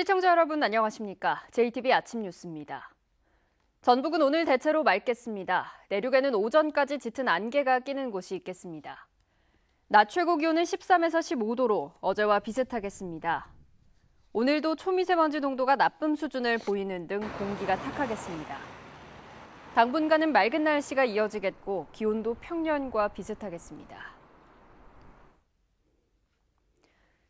시청자 여러분 안녕하십니까? JTB 아침 뉴스입니다. 전북은 오늘 대체로 맑겠습니다. 내륙에는 오전까지 짙은 안개가 끼는 곳이 있겠습니다. 낮 최고 기온은 13에서 15도로 어제와 비슷하겠습니다. 오늘도 초미세먼지 농도가 나쁨 수준을 보이는 등 공기가 탁하겠습니다. 당분간은 맑은 날씨가 이어지겠고 기온도 평년과 비슷하겠습니다.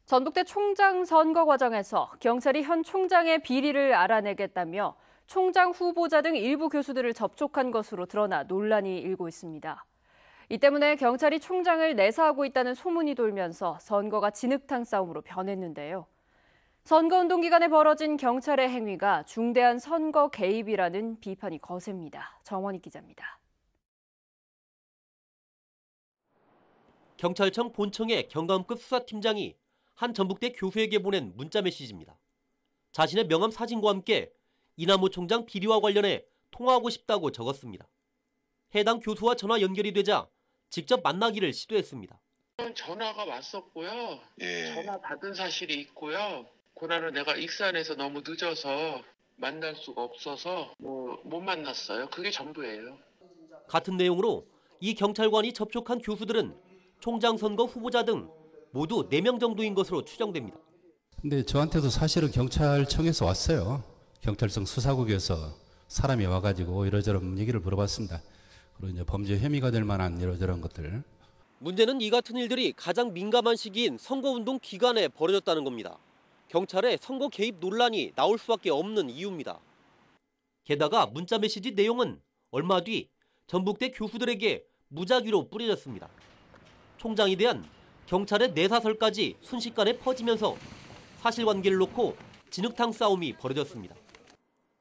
전북대 총장 선거 과정에서 경찰이 현 총장의 비리를 알아내겠다며 총장 후보자 등 일부 교수들을 접촉한 것으로 드러나 논란이 일고 있습니다. 이 때문에 경찰이 총장을 내사하고 있다는 소문이 돌면서 선거가 진흙탕 싸움으로 변했는데요. 선거운동 기간에 벌어진 경찰의 행위가 중대한 선거 개입이라는 비판이 거셉니다. 정원익 기자입니다. 경찰청 본청의 경감급 수사팀장이 한 전북대 교수에게 보낸 문자 메시지입니다. 자신의 명함 사진과 함께 이남호 총장 비리와 관련해 통화하고 싶다고 적었습니다. 해당 교수와 전화 연결이 되자 직접 만나기를 시도했습니다. 전화가 왔었고요. 예. 전화 받은 사실이 있고요. 그날은 내가 익산에서 너무 늦어서 만날 수가 없어서 못 만났어요. 그게 전부예요. 같은 내용으로 이 경찰관이 접촉한 교수들은 총장 선거 후보자 등 모두 4명 정도인 것으로 추정됩니다. 근데 저한테도 사실은 경찰청에서 왔어요. 경찰청 수사국에서 사람이 와가지고 이러저런 얘기를 물어봤습니다. 그리고 이제 범죄 혐의가 될 만한 이러저런 것들. 문제는 이 같은 일들이 가장 민감한 시기인 선거운동 기간에 벌어졌다는 겁니다. 경찰의 선거 개입 논란이 나올 수밖에 없는 이유입니다. 게다가 문자 메시지 내용은 얼마 뒤 전북대 교수들에게 무작위로 뿌려졌습니다. 총장에 대한 경찰의 내사설까지 순식간에 퍼지면서 사실관계를 놓고 진흙탕 싸움이 벌어졌습니다.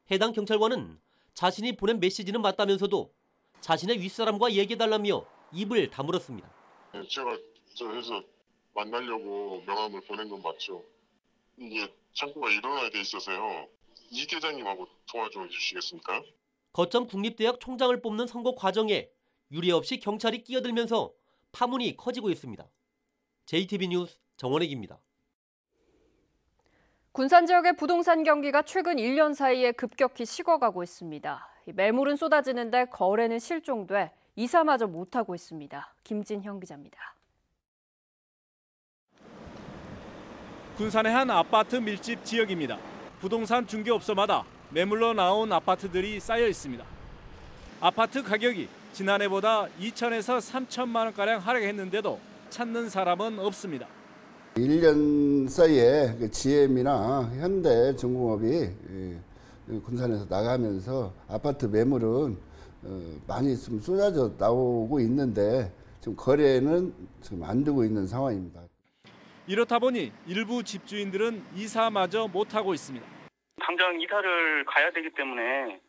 해당 경찰관은 자신이 보낸 메시지는 맞다면서도 자신의 윗사람과 얘기해달라며 입을 다물었습니다. 제가 해서 만나려고 명함을 보낸 건 맞죠. 이게 창구가 일어나야 돼 있어서요. 이 계장님하고 통화 좀 해주시겠습니까? 거점 국립대학 총장을 뽑는 선거 과정에 유례 없이 경찰이 끼어들면서 파문이 커지고 있습니다. JTB 뉴스 정원익입니다. 군산 지역의 부동산 경기가 최근 1년 사이에 급격히 식어가고 있습니다. 매물은 쏟아지는데 거래는 실종돼 이사마저 못하고 있습니다. 김진형 기자입니다. 군산의 한 아파트 밀집 지역입니다. 부동산 중개업소마다 매물로 나온 아파트들이 쌓여 있습니다. 아파트 가격이 지난해보다 2천에서 3천만 원가량 하락했는데도 찾는 사람은 없습니다. 1년 사이에 GM이나 현대중공업이 군산에서 나가면서 아파트 매물은 많이 좀 쏟아져 나오고 있는데 지금 거래는 지금 안 되고 있는 상황입니다. 이렇다 보니 일부 집주인들은 이사마저 못하고 있습니다. 당장 이사를 가야 되기 때문에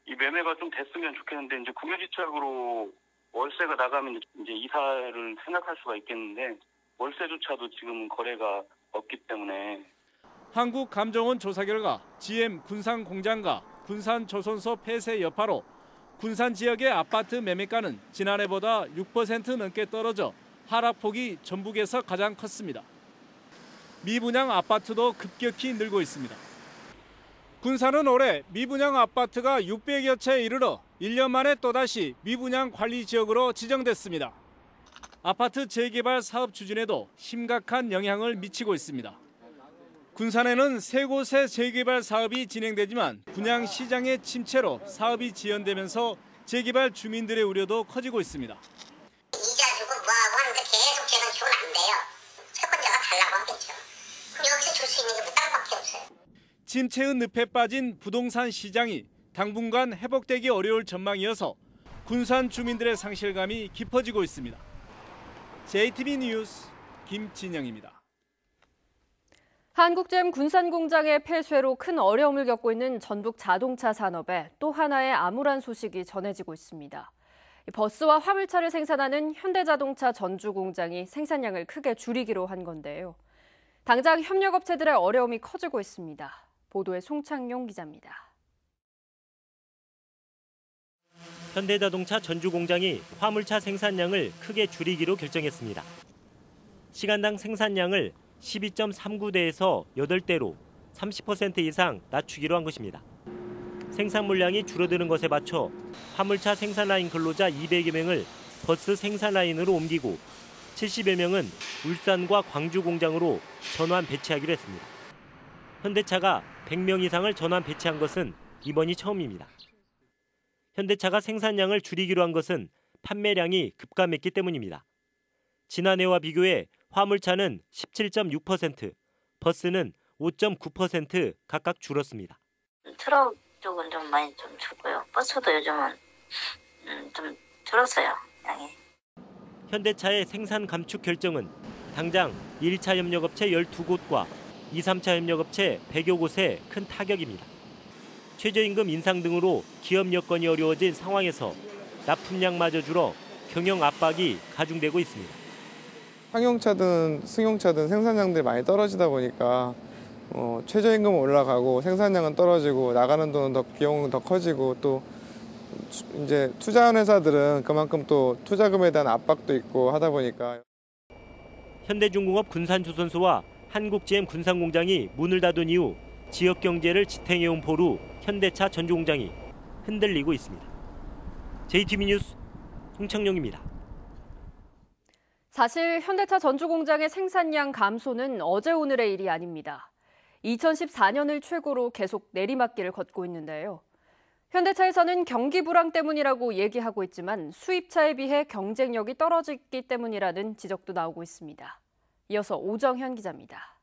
이 매매가 좀 됐으면 좋겠는데 이제 국유지책으로 월세가 나가면 이제 이사를 생각할 수가 있겠는데 월세조차도 지금 거래가 없기 때문에. 한국감정원 조사 결과 GM 군산 공장과 군산 조선소 폐쇄 여파로 군산 지역의 아파트 매매가는 지난해보다 6% 넘게 떨어져 하락폭이 전북에서 가장 컸습니다. 미분양 아파트도 급격히 늘고 있습니다. 군산은 올해 미분양 아파트가 600여 채에 이르러 1년 만에 또다시 미분양 관리 지역으로 지정됐습니다. 아파트 재개발 사업 추진에도 심각한 영향을 미치고 있습니다. 군산에는 3곳의 재개발 사업이 진행되지만 분양 시장의 침체로 사업이 지연되면서 재개발 주민들의 우려도 커지고 있습니다. 이자 주고 뭐하고 하는데 계속 재산 주면 안 돼요. 채권자가 달라고 하겠죠. 그럼 여기서 줄 수 있는 게 뭐 딴 밖에 없어요. 침체의 늪에 빠진 부동산 시장이 당분간 회복되기 어려울 전망이어서 군산 주민들의 상실감이 깊어지고 있습니다. JTB 뉴스 김진영입니다. 한국잼 군산 공장의 폐쇄로 큰 어려움을 겪고 있는 전북 자동차 산업에 또 하나의 암울한 소식이 전해지고 있습니다. 버스와 화물차를 생산하는 현대자동차 전주 공장이 생산량을 크게 줄이기로 한 건데요. 당장 협력업체들의 어려움이 커지고 있습니다. 보도에 송창용 기자입니다. 현대자동차 전주 공장이 화물차 생산량을 크게 줄이기로 결정했습니다. 시간당 생산량을 12.39대에서 8대로 30% 이상 낮추기로 한 것입니다. 생산 물량이 줄어드는 것에 맞춰 화물차 생산 라인 근로자 200여 명을 버스 생산 라인으로 옮기고 70여 명은 울산과 광주 공장으로 전환 배치하기로 했습니다. 현대차가 100명 이상을 전환 배치한 것은 이번이 처음입니다. 현대차가 생산량을 줄이기로 한 것은 판매량이 급감했기 때문입니다. 지난해와 비교해 화물차는 17.6%, 버스는 5.9% 각각 줄었습니다. 트럭 쪽은 좀 많이 좀 줄고요. 버스도 요즘은 좀 줄었어요, 양이. 현대차의 생산 감축 결정은 당장 1차 협력업체 12곳과 2, 3차 협력업체 100여 곳에 큰 타격입니다. 최저임금 인상 등으로 기업 여건이 어려워진 상황에서 납품량마저 줄어 경영 압박이 가중되고 있습니다. 상용차든 승용차든 생산량들이 많이 떨어지다 보니까 최저임금은 올라가고 생산량은 떨어지고 나가는 돈은 더 비용은 더 커지고 또 이제 투자한 회사들은 그만큼 또 투자금에 대한 압박도 있고 하다 보니까. 현대중공업 군산조선소와 한국GM 군산공장이 문을 닫은 이후 지역 경제를 지탱해온 보루 현대차 전주공장이 흔들리고 있습니다. JTB 뉴스 송창용입니다. 사실 현대차 전주공장의 생산량 감소는 어제 오늘의 일이 아닙니다. 2014년을 최고로 계속 내리막길을 걷고 있는데요. 현대차에서는 경기 불황 때문이라고 얘기하고 있지만 수입차에 비해 경쟁력이 떨어졌기 때문이라는 지적도 나오고 있습니다. 이어서 오정현 기자입니다.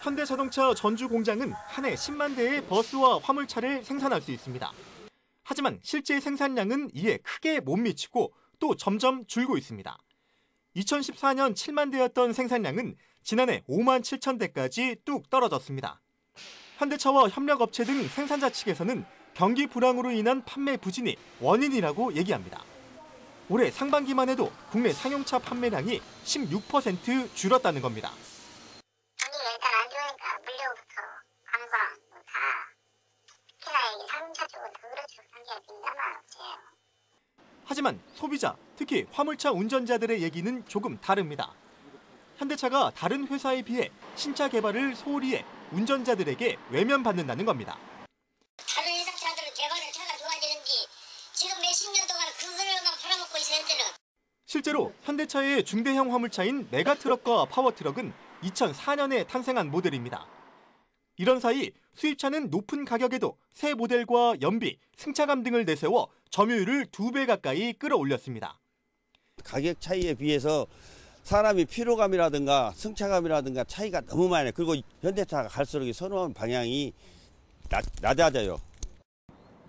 현대자동차 전주 공장은 한 해 10만 대의 버스와 화물차를 생산할 수 있습니다. 하지만 실제 생산량은 이에 크게 못 미치고 또 점점 줄고 있습니다. 2014년 7만 대였던 생산량은 지난해 5만 7천 대까지 뚝 떨어졌습니다. 현대차와 협력업체 등 생산자 측에서는 경기 불황으로 인한 판매 부진이 원인이라고 얘기합니다. 올해 상반기만 해도 국내 상용차 판매량이 16% 줄었다는 겁니다. 경기가 일단 안 좋으니까 물류부터 관광 다 특히나 이게 상용차 쪽은 더 그렇죠. 경기가 민감한 업체예요. 하지만 소비자, 특히 화물차 운전자들의 얘기는 조금 다릅니다. 현대차가 다른 회사에 비해 신차 개발을 소홀히 해 운전자들에게 외면받는다는 겁니다. 다른 회사들은 개발을 차가 좋아지는지 지금 몇십 년 동안 그걸로만 팔아먹고 있는 데는. 실제로 현대차의 중대형 화물차인 메가트럭과 파워트럭은 2004년에 탄생한 모델입니다. 이런 사이 수입차는 높은 가격에도 새 모델과 연비, 승차감 등을 내세워 점유율을 2배 가까이 끌어올렸습니다. 가격 차이에 비해서 사람이 피로감이라든가 승차감이라든가 차이가 너무 많이 나요. 그리고 현대차가 갈수록 선호하는 방향이 낮아져요.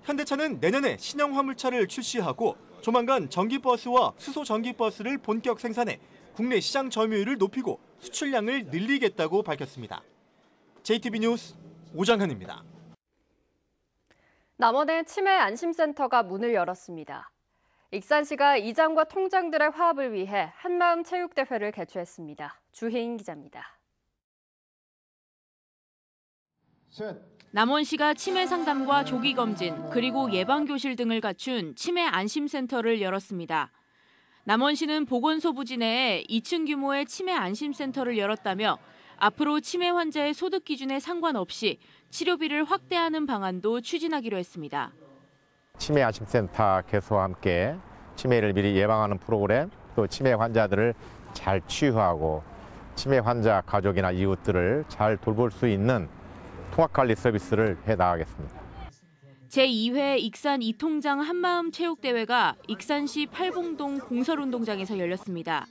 현대차는 내년에 신형 화물차를 출시하고 조만간 전기버스와 수소 전기버스를 본격 생산해 국내 시장 점유율을 높이고 수출량을 늘리겠다고 밝혔습니다. JTB 뉴스 오정현입니다. 남원의 치매 안심센터가 문을 열었습니다. 익산시가 이장과 통장들의 화합을 위해 한마음 체육대회를 개최했습니다. 주혜인 기자입니다. 남원시가 치매 상담과 조기 검진 그리고 예방교실 등을 갖춘 치매 안심센터를 열었습니다. 남원시는 보건소 부지 내에 2층 규모의 치매 안심센터를 열었다며 앞으로 치매 환자의 소득 기준에 상관없이 치료비를 확대하는 방안도 추진하기로 했습니다. 치매 안심센터 개소와 함께 치매를 미리 예방하는 프로그램, 또 치매 환자들을 잘 치유하고 치매 환자 가족이나 이웃들을 잘 돌볼 수 있는 통합관리 서비스를 해나가겠습니다. 제2회 익산 이통장 한마음 체육대회가 익산시 팔봉동 공설운동장에서 열렸습니다.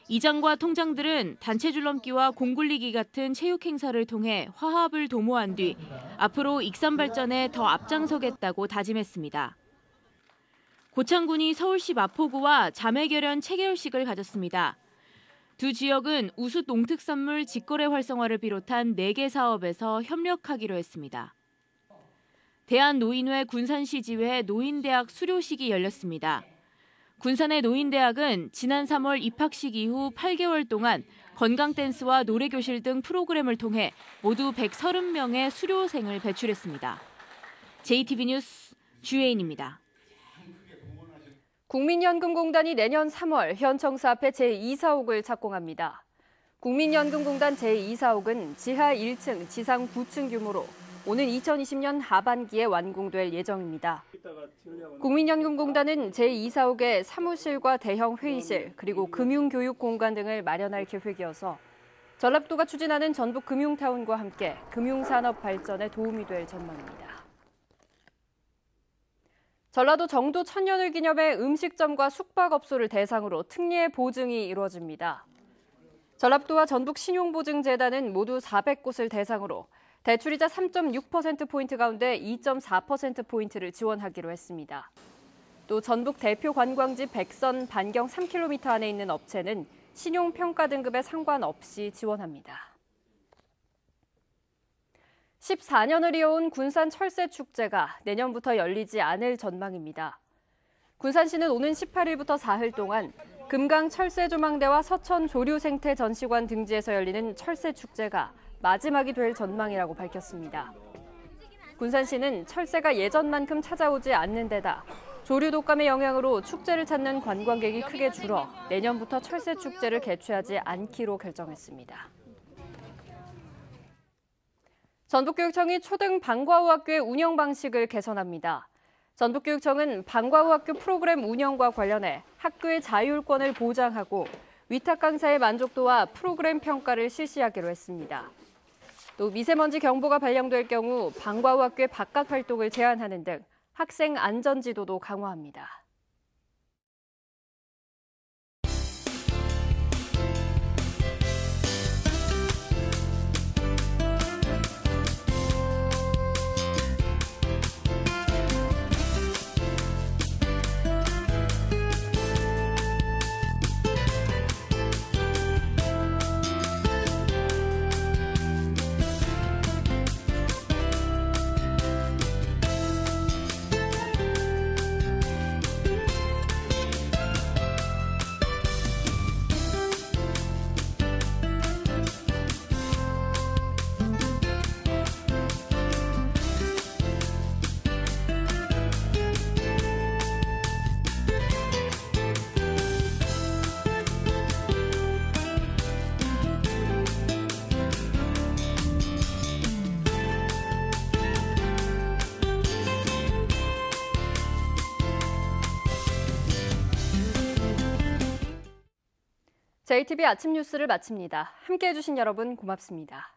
이장과 통장들은 단체 줄넘기와 공굴리기 같은 체육 행사를 통해 화합을 도모한 뒤 앞으로 익산 발전에 더 앞장서겠다고 다짐했습니다. 고창군이 서울시 마포구와 자매결연 체결식을 가졌습니다. 두 지역은 우수 농특산물 직거래 활성화를 비롯한 4개 사업에서 협력하기로 했습니다. 대한노인회 군산시 지회 노인대학 수료식이 열렸습니다. 군산의 노인대학은 지난 3월 입학식 이후 8개월 동안 건강댄스와 노래교실 등 프로그램을 통해 모두 130명의 수료생을 배출했습니다. JTB 뉴스 주혜인입니다. 국민연금공단이 내년 3월 현 청사 앞에 제2사옥을 착공합니다. 국민연금공단 제2사옥은 지하 1층, 지상 9층 규모로 오는 2020년 하반기에 완공될 예정입니다. 국민연금공단은 제2사옥에 사무실과 대형 회의실, 그리고 금융교육 공간 등을 마련할 계획이어서 전라북도가 추진하는 전북 금융타운과 함께 금융산업 발전에 도움이 될 전망입니다. 전라도 정도 천년을 기념해 음식점과 숙박업소를 대상으로 특례 보증이 이루어집니다. 전라북도와 전북신용보증재단은 모두 400곳을 대상으로 대출이자 3.6%포인트 가운데 2.4%포인트를 지원하기로 했습니다. 또 전북 대표 관광지 백선 반경 3km 안에 있는 업체는 신용평가 등급에 상관없이 지원합니다. 14년을 이어온 군산 철새축제가 내년부터 열리지 않을 전망입니다. 군산시는 오는 18일부터 4일 동안 금강 철새조망대와 서천 조류생태 전시관 등지에서 열리는 철새축제가 마지막이 될 전망이라고 밝혔습니다. 군산시는 철새가 예전만큼 찾아오지 않는 데다 조류 독감의 영향으로 축제를 찾는 관광객이 크게 줄어 내년부터 철새축제를 개최하지 않기로 결정했습니다. 전북교육청이 초등 방과후 학교의 운영 방식을 개선합니다. 전북교육청은 방과후 학교 프로그램 운영과 관련해 학교의 자율권을 보장하고 위탁 강사의 만족도와 프로그램 평가를 실시하기로 했습니다. 또 미세먼지 경보가 발령될 경우 방과후 학교의 바깥 활동을 제한하는 등 학생 안전 지도도 강화합니다. JTB 아침 뉴스를 마칩니다. 함께해 주신 여러분 고맙습니다.